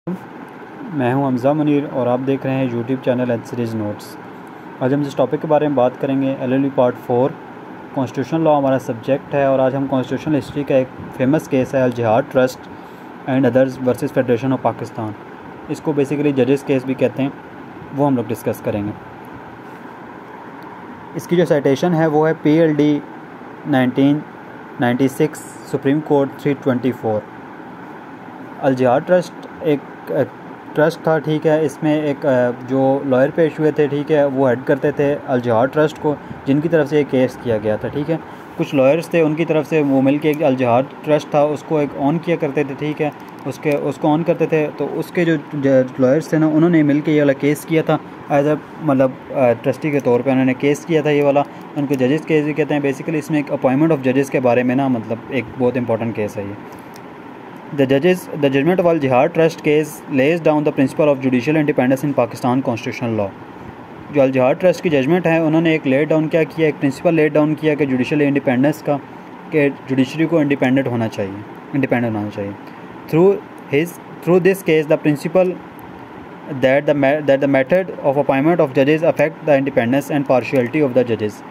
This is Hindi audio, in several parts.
मैं हूं हमज़ा मुनीर और आप देख रहे हैं YouTube channel H series notes. आज हम जिस टॉपिक के बारे में बात करेंगे LLB पार्ट 4 कॉन्स्टिट्यूशनल लॉ हमारा सब्जेक्ट है। और आज हम कॉन्स्टिट्यूशनल हिस्ट्री का एक फेमस केस है अल जिहाद trust and others versus federation of Pakistan, इसको बेसिकली जजेस केस भी कहते हैं, वो हम लोग डिस्कस करेंगे। इसकी जो साइटेशन है वो है PLD 1996 सुप्रीम कोर्ट 324। अल जिहाद ट्रस्ट एक ट्रस्ट था, ठीक है। इसमें एक जो लॉयर पेश हुए थे, ठीक है, वो हेड करते थे अल जिहाद ट्रस्ट को, जिनकी तरफ से एक केस किया गया था, ठीक है। कुछ लॉयर्स थे, उनकी तरफ से वो मिल के एक अल जिहाद ट्रस्ट था उसको एक ऑन किया करते थे, ठीक है। उसको ऑन करते थे, तो उसके जो लॉयर्स थे ना, उन्होंने मिल के ये वाला केस किया था एज अ मतलब ट्रस्टी के तौर पे उन्होंने केस किया था ये वाला। उनको जजेस केस भी कहते हैं। बेसिकली इसमें एक अपॉइंटमेंट ऑफ जजेस के बारे में ना, मतलब एक बहुत इंपॉर्टेंट केस है ये। The judgment of Al Jihad Trust case lays down the principle of judicial independence in Pakistan constitutional law। जो अल जिहाद ट्रस्ट की जजमेंट है, उन्होंने एक ले डाउन क्या किया, एक प्रिंसिपल ले डाउन किया कि जुडिशल इंडिपेंडेंस का, कि जुडिशरी को इंडिपेंडेंट होना चाहिए। Through this case the principle that the method of appointment of judges affect the independence and partiality of the judges।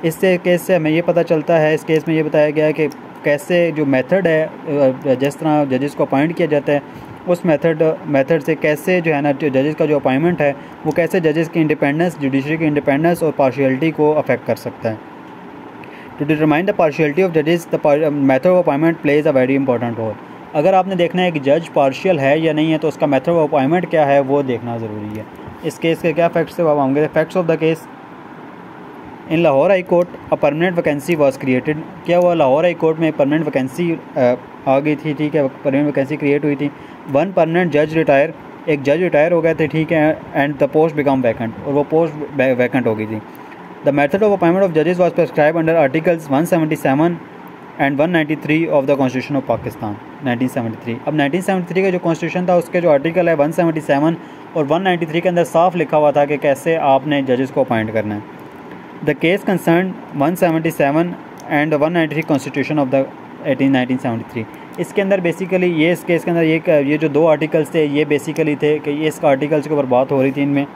इससे केस से हमें ये पता चलता है, इस केस में ये बताया गया है कि कैसे जो मेथड है, जिस तरह जजेस को अपॉइंट किया जाता है, उस मेथड से कैसे जो है ना, जजेस का जो अपॉइंटमेंट है वो कैसे जजेस की इंडिपेंडेंस, जुडिशरी की इंडिपेंडेंस और पार्शियलिटी को अफेक्ट कर सकता है। To determine the partiality of जजेस the method of appointment plays a very important role. अगर आपने देखना है कि जज पार्शियल है या नहीं है, तो उसका मेथड ऑफ अपॉइंटमेंट क्या है वो देखना ज़रूरी है। इस केस के क्या फैक्ट्स थे वो होंगे। Facts of the case, in Lahore high court a permanent vacancy was created. क्या हुआ, लाहौर हाई कोर्ट में परमानेंट वैकेंसी आ गई थी, ठीक है, परमानेंट वैकेंसी क्रिएट हुई थी। वन परमानेंट जज रिटायर, एक जज रिटायर हो गए थे, ठीक है, and the post become vacant, और वो पोस्ट वैकेंट हो गई थी। The method of appointment of जजेस was prescribe under articles 177 and 193 of the constitution of Pakistan 1973। अब 1973 का जो कॉन्स्टिट्यूशन था, उसके जो आर्टिकल है 177 और 193 के अंदर साफ लिखा हुआ था कि कैसे आपने जजेस को अपॉइंट करना है। The case concern 177 and 193 constitution of the 1973। इसके अंदर बेसिकली ये, इस केस के अंदर ये जो दो आर्टिकल्स थे, ये बेसिकली थे कि ये इस आर्टिकल्स के ऊपर बात हो रही थी इनमें।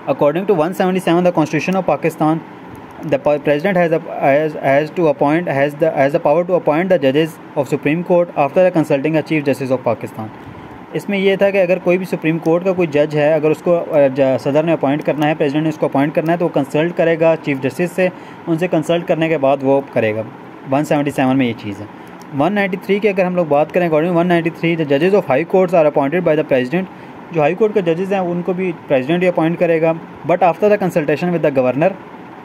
According to 177 the constitution of Pakistan, the president has the power to appoint the judges of Supreme Court after consulting a Chief Justice of Pakistan। इसमें यह था कि अगर कोई भी सुप्रीम कोर्ट का कोई जज है, अगर उसको सदर ने अपॉइंट करना है, प्रेसिडेंट ने उसको अपॉइंट करना है, तो वो कंसल्ट करेगा चीफ जस्टिस से। उनसे कंसल्ट करने के बाद वो करेगा। 177 में ये चीज़ है। 193 की अगर हम लोग बात करें, अकॉर्डिंग 193 द जजेस of high courts are appointed by the president. जो हाई कोर्ट के जजेस हैं उनको भी प्रेसिडेंट ही अपॉइंट करेगा, but after the consultation with the governor,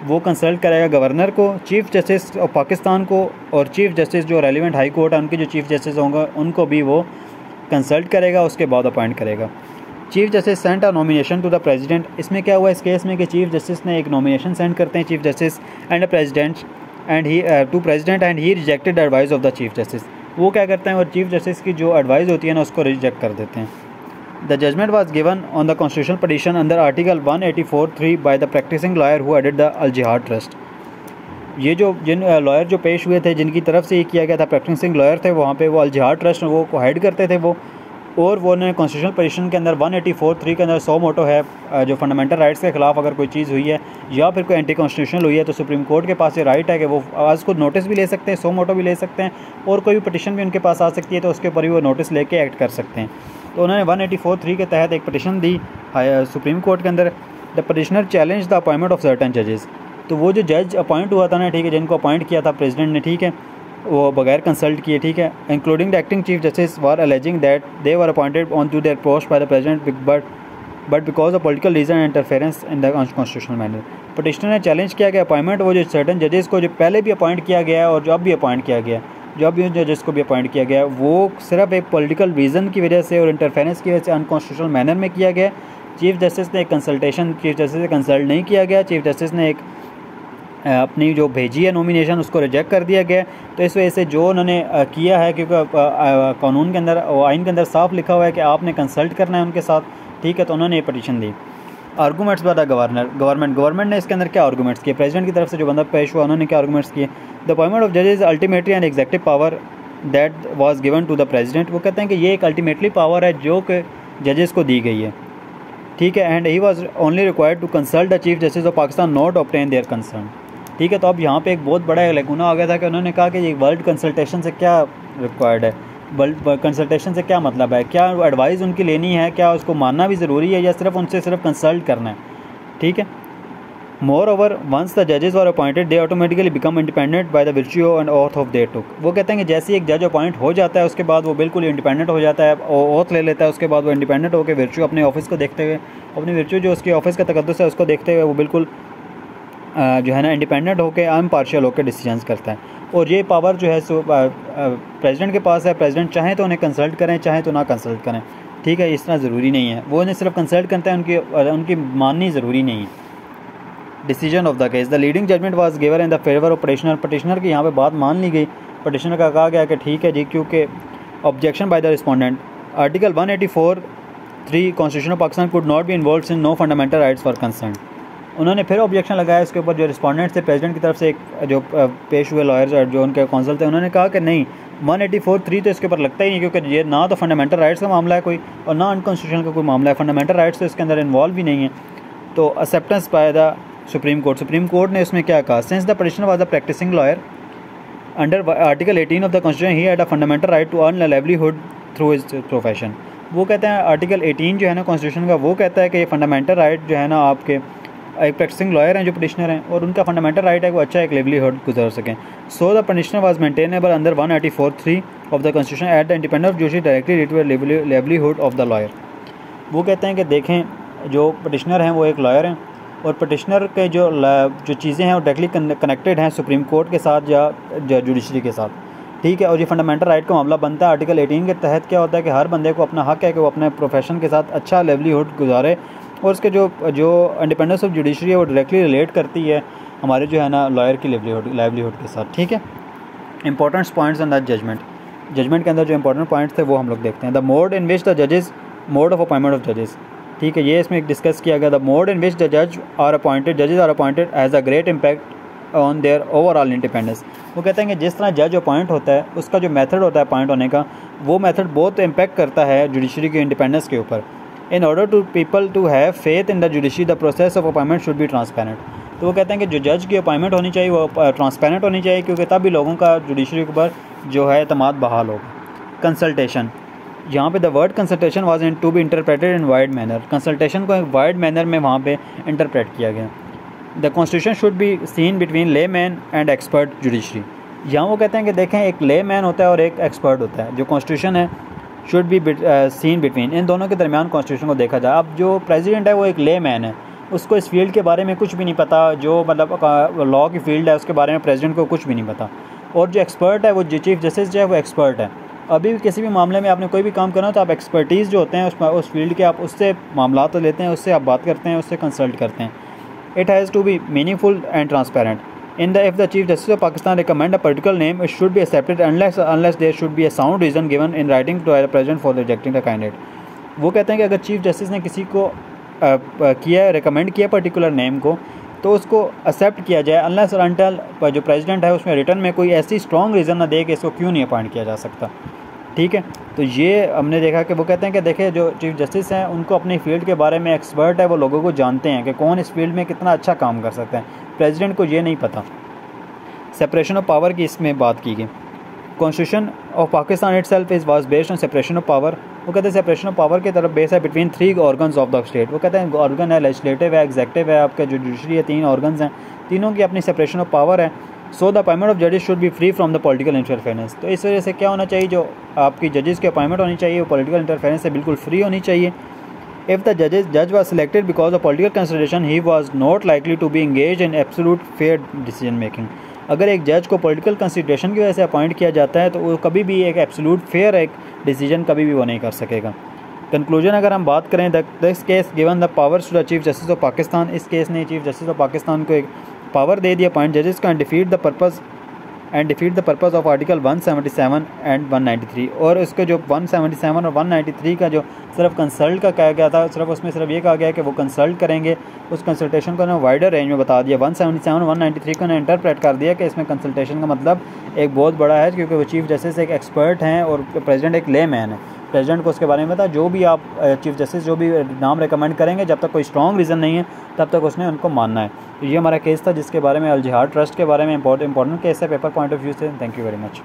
वो कंसल्ट करेगा गवर्नर को, चीफ जस्टिस ऑफ पाकिस्तान को, और चीफ जस्टिस जो रेलिवेंट हाई कोर्ट है उनके जो चीफ जस्टिस होंगे उनको भी वो कंसल्ट करेगा, उसके बाद अपॉइंट करेगा। Chief justice sent a nomination to the president. इसमें क्या हुआ इस केस में कि चीफ जस्टिस ने एक नॉमिनेशन सेंड करते हैं chief justice and president and he rejected the advice of the chief justice. वो क्या करते हैं, और चीफ जस्टिस की जो एडवाइस होती है ना, उसको रिजेक्ट कर देते हैं। The judgment was given on the constitutional petition under Article 184(3) by the practicing lawyer who headed the Al Jihad Trust। ये जो जिन लॉयर जो पेश हुए थे, जिनकी तरफ से ये किया गया था, प्रैक्टिसिंग लॉयर थे वहाँ पे, वो अल जिहाद ट्रस्ट वो को हेड करते थे वो, और वो उन्होंने कॉन्स्टिट्यूशनल पिटीशन के अंदर 184(3) के अंदर 100 मोटो है, जो फंडामेंटल राइट्स के खिलाफ अगर कोई चीज़ हुई है या फिर कोई एंटी कॉन्स्टिट्यूशनल हुई है, तो सुप्रीम कोर्ट के पास ये राइट है कि वो आज खुद नोटिस भी ले सकते हैं, 100 मोटो भी ले सकते हैं, और कोई भी पटिशन भी उनके पास आ सकती है, तो उसके ऊपर भी वो नोटिस लेके एक्ट कर सकते हैं। तो उन्होंने 184(3) के तहत एक पटिशन दी सुप्रीम कोर्ट के अंदर। The petitioner challenge the appointment of certain जजेस। तो वो जो जज अपॉइंट हुआ था ना, ठीक है, जिनको अपॉइंट किया था प्रेसिडेंट ने, ठीक है, वो बगैर कंसल्ट किए, ठीक है, including the acting chief justice were alleging that they were appointed on to their post by the president but because of political reason and interference in the constitutional manner. Petitioner ने चैलेंज किया कि अपॉइंटमेंट वो जो सर्टन जजेस को जो पहले भी अपॉइंट किया गया है और जो अब भी अपॉइंट किया गया, जो अब जजेस को भी अपॉइंट किया गया, वो सिर्फ एक पॉलिटिकल रीज़न की वजह से और इंटरफेरेंस की वजह से अनकॉन्स्टिट्यूशनल मैनर में किया गया। चीफ जस्टिस ने एक कंसल्टेशन, चीफ जस्टिस से कंसल्ट नहीं किया गया, चीफ जस्टिस ने एक अपनी जो भेजी है नॉमिनेशन उसको रिजेक्ट कर दिया गया। तो इस वजह से जो उन्होंने किया है, क्योंकि कानून के अंदर, आइन के अंदर साफ लिखा हुआ है कि आपने कंसल्ट करना है उनके साथ, ठीक है, तो उन्होंने ये petition the. Arguments by the government ने इसके अंदर क्या आर्गूमेंट्स किए, प्रेसिडेंट की तरफ से जो बंदा पेश हुआ उन्होंने क्या आर्गूमेंट्स किए। द अपॉइंटमेंट ऑफ जजेस ultimately and executive power that was given to the president. वो कहते हैं कि ये एक अल्टीमेटली पावर है जो कि जजेस को दी गई है, ठीक है। And he was only required to consult the chief justice of Pakistan not obtain their concern, ठीक है। तो अब यहाँ पे एक बहुत बड़ा लेकुना आ गया था कि उन्होंने कहा कि ये वर्ल्ड कंसल्टेशन से क्या रिक्वायर्ड है, वर्ल्ड कंसल्टेशन से क्या मतलब है, क्या एडवाइस उनकी लेनी है, क्या उसको मानना भी ज़रूरी है या सिर्फ उनसे सिर्फ कंसल्ट करना है, ठीक है। मोर ओवर वंस द जजेस were appointed they automatically become independent by the virtue and oath of their took. वो कहते हैं कि जैसे एक जज अपॉइंट हो जाता है उसके बाद वो बिल्कुल इंडिपेंडेंट हो जाता है, ओथ ले लेता है, उसके बाद वो इंडिपेंडेंट होकर वर्च्यू अपने ऑफिस को देखते हुए, अपनी वर्च्यू जो उसकी ऑफिस का तकद्दुस है उसको देखते हुए वो बिल्कुल जो है ना इंडिपेंडेंट होकर इम्पार्शियल होकर डिसीजंस करता है। और ये पावर जो है सो प्रेसिडेंट के पास है। प्रेसिडेंट चाहे तो उन्हें कंसल्ट करें, चाहे तो ना कंसल्ट करें, ठीक है। इस तरह ज़रूरी नहीं है, वो उन्हें सिर्फ कंसल्ट करते हैं, उनकी माननी ज़रूरी नहीं है। Decision of the case the leading judgment was given in the favour of petitioner. Petitioner की यहाँ पे बात मान ली गई, पटिशनर का कहा गया कि ठीक है जी, क्योंकि objection by the respondent article 184(3) constitution of Pakistan could not be involve in no fundamental rights for concern. उन्होंने फिर ऑब्जेक्शन लगाया इसके ऊपर, जो रिस्पोंडेंट थे प्रेसिडेंट की तरफ से एक जो पेश हुए लॉयर्स और जो उनके कौंसल थे, उन्होंने कहा कि नहीं 184(3) तो इसके ऊपर लगता ही नहीं, क्योंकि ये ना तो फंडामेंटल राइट्स का मामला है कोई और ना अनकॉन्स्टिट्यूशनल का कोई मामला है, फंडामेंटल राइट्स तो इसके अंदर इन्वॉल्व ही नहीं है। तो acceptance by the supreme court ने उसमें क्या कहा, since the petitioner was a practising lawyer under article 18 of the constitution he had a fundamental right to earn a livelihood through his profession. वो कहते हैं आर्टिकल 18 जो है ना कॉन्स्टिट्यूशन का, वो कहता है कि ये फंडामेंटल राइट जो है ना आपके एक प्रैक्टिसिंग लॉयर हैं जो पटिशनर हैं और उनका फंडामेंटल राइट है वो अच्छा एक लाइवलीहुड गुजार सकें। So the petitioner was maintainable under 184(3) of the constitution at the independence of judiciary directly related livelihood of the lawyer. वो कहते हैं कि देखें जो पटिशनर हैं वो एक लॉयर हैं और पटिशनर के जो चीज़ें हैं वो डायरेक्टली कनेक्टेड हैं सुप्रीम कोर्ट के साथ या जुडिशरी के साथ, ठीक है। और ये फंडामेंटल राइट का मामला बनता है आर्टिकल 18 के तहत। क्या होता है कि हर बंदे को अपना हक है कि वो अपने प्रोफेशन के साथ अच्छा लाइवलीहुड गुजारे और उसके जो इंडिपेंडेंस ऑफ जुडिशरी है वो डायरेक्टली रिलेट करती है हमारे जो है ना लॉयर की लाइवलीहुड के साथ, ठीक है। Important points in the judgment के अंदर जो इंपॉर्टेंट पॉइंट्स थे वो हम लोग देखते हैं। The mode in which the जजेस मोड ऑफ अपॉइंटमेंट ऑफ जजेस, ठीक है, ये इसमें डिस्कस किया गया। The mode in which the जजेस are appointed as a great impact on their overall independence. वो कहते हैं कि जिस तरह जज अपॉइंट होता है उसका जो मेथड होता है अपॉइंट होने का, वो मेथड बहुत इम्पैक्ट करता है जुडिशरी के इंडिपेंडेंस के ऊपर। In order to people to have faith in the judiciary the process of appointment should be transparent. तो वो कहते हैं कि जो जज की अपॉइंटमेंट होनी चाहिए वो ट्रांसपेरेंट होनी चाहिए, क्योंकि तब भी लोगों का जुडिशरी के ऊपर जो है एतमाद बहाल होगा। कंसल्टेशन, यहाँ पे the word consultation was in to be interpreted in wide manner. Consultation को एक वाइड मैनर में वहाँ पे इंटरप्रेट किया गया। The constitution should be seen between ले मैन एंड एक्सपर्ट जुडिशरी। यहाँ वो कहते हैं कि देखें एक ले मैन होता है और एक एक्सपर्ट होता है। जो कॉन्स्टिट्यूशन है शुड बी सीन बिटवीन, इन दोनों के दरमियान कॉन्स्टिट्यूशन को देखा जाए। अब जो प्रेसिडेंट है वो एक ले मैन है, उसको इस फील्ड के बारे में कुछ भी नहीं पता, जो मतलब लॉ की फील्ड है उसके बारे में प्रेसिडेंट को कुछ भी नहीं पता। और जो एक्सपर्ट है वो जो चीफ जस्टिस जो है वो एक्सपर्ट है। अभी भी किसी भी मामले में आपने कोई भी काम करना हो तो आप एक्सपर्टीज़ जो होते हैं उस फील्ड के, आप उससे मामला तो लेते हैं, उससे आप बात करते हैं, उससे कंसल्ट करते हैं। It has to be meaningful and transparent. In the if the Chief Justice of Pakistan recommend a particular name, it should be accepted unless there should be a sound reason given in writing to the President for rejecting the candidate. वो कहते हैं कि अगर चीफ जस्टिस ने किसी को किया रिकमेंड किया पर्टिकुलर नेम को तो उसको एक्सेप्ट किया जाए अनलेस और अनटिल जो प्रेसिडेंट है उसमें रिटर्न में कोई ऐसी स्ट्रॉन्ग रीज़न ना दे कि इसको क्यों नहीं अपॉइंट किया जा सकता, ठीक है। तो ये हमने देखा कि वो कहते हैं कि देखिए जो चीफ जस्टिस हैं उनको अपनी फील्ड के बारे में एक्सपर्ट है, वो लोगों को जानते हैं कि कौन इस फील्ड में कितना अच्छा काम कर सकते हैं। प्रेसिडेंट को ये नहीं पता। सेपरेशन ऑफ पावर की इसमें बात की गई। Constitution of Pakistan itself is was based on separation of power. वो कहते हैं सेपरेशन ऑफ पावर की तरफ बेस है between 3 organs of the state. वो कहते हैं ऑर्गन है लेजिस्लेटिव है, एग्जेक्टिव है, आपका जो जुडिशरी है, 3 ऑर्गन्स हैं, तीनों की अपनी सेपरेशन ऑफ पावर है। सो द अपॉइंटमेंट ऑफ जजेस should be free from the political interference. तो इस वजह से क्या होना चाहिए, जो आपकी जजेस की अपॉइंटमेंट होनी चाहिए वो पॉलिटिकल इंटरफेरेंस से बिल्कुल फ्री होनी चाहिए। If the judge was selected because of political consideration, he was not likely to be engaged in absolute fair decision making. अगर एक जज को पॉलिटिकल कंसिडरेशन की वजह से अपॉइंट किया जाता है तो वो कभी भी एक एब्सोल्यूट फेयर एक डिसीजन कभी भी वो नहीं कर सकेगा। कंक्लूजन अगर हम बात करें, this case given the powers to the chief justice of Pakistan, इस केस ने चीफ जस्टिस ऑफ पाकिस्तान को एक पावर दे दिया अपॉइंट जजेस का and defeat the purpose of article 177 and 193। और उसके जो 177 और 193 का जो सिर्फ कंसल्ट का कहा गया था, सिर्फ उसमें सिर्फ ये कहा गया कि वो कंसल्ट करेंगे, उस कंसल्टेशन को ना वाइडर रेंज में बता दिया। 177 और 193 को ना इंटरप्रेट कर दिया कि इसमें कंसल्टेशन का मतलब एक बहुत बड़ा है, क्योंकि वो चीफ़ जस्टिस एक एक्सपर्ट हैं और प्रेसिडेंट एक ले मैन है। प्रेसिडेंट को उसके बारे में पता, जो भी आप चीफ़ जस्टिस जो भी नाम रिकमेंड करेंगे, जब तक कोई स्ट्रॉन्ग रीज़न नहीं है तब तक उसने उनको मानना है। तो ये हमारा केस था जिसके बारे में अल जिहाद ट्रस्ट के बारे में इंपॉर्टेंट केस है पेपर पॉइंट ऑफ व्यू से। Thank you very much.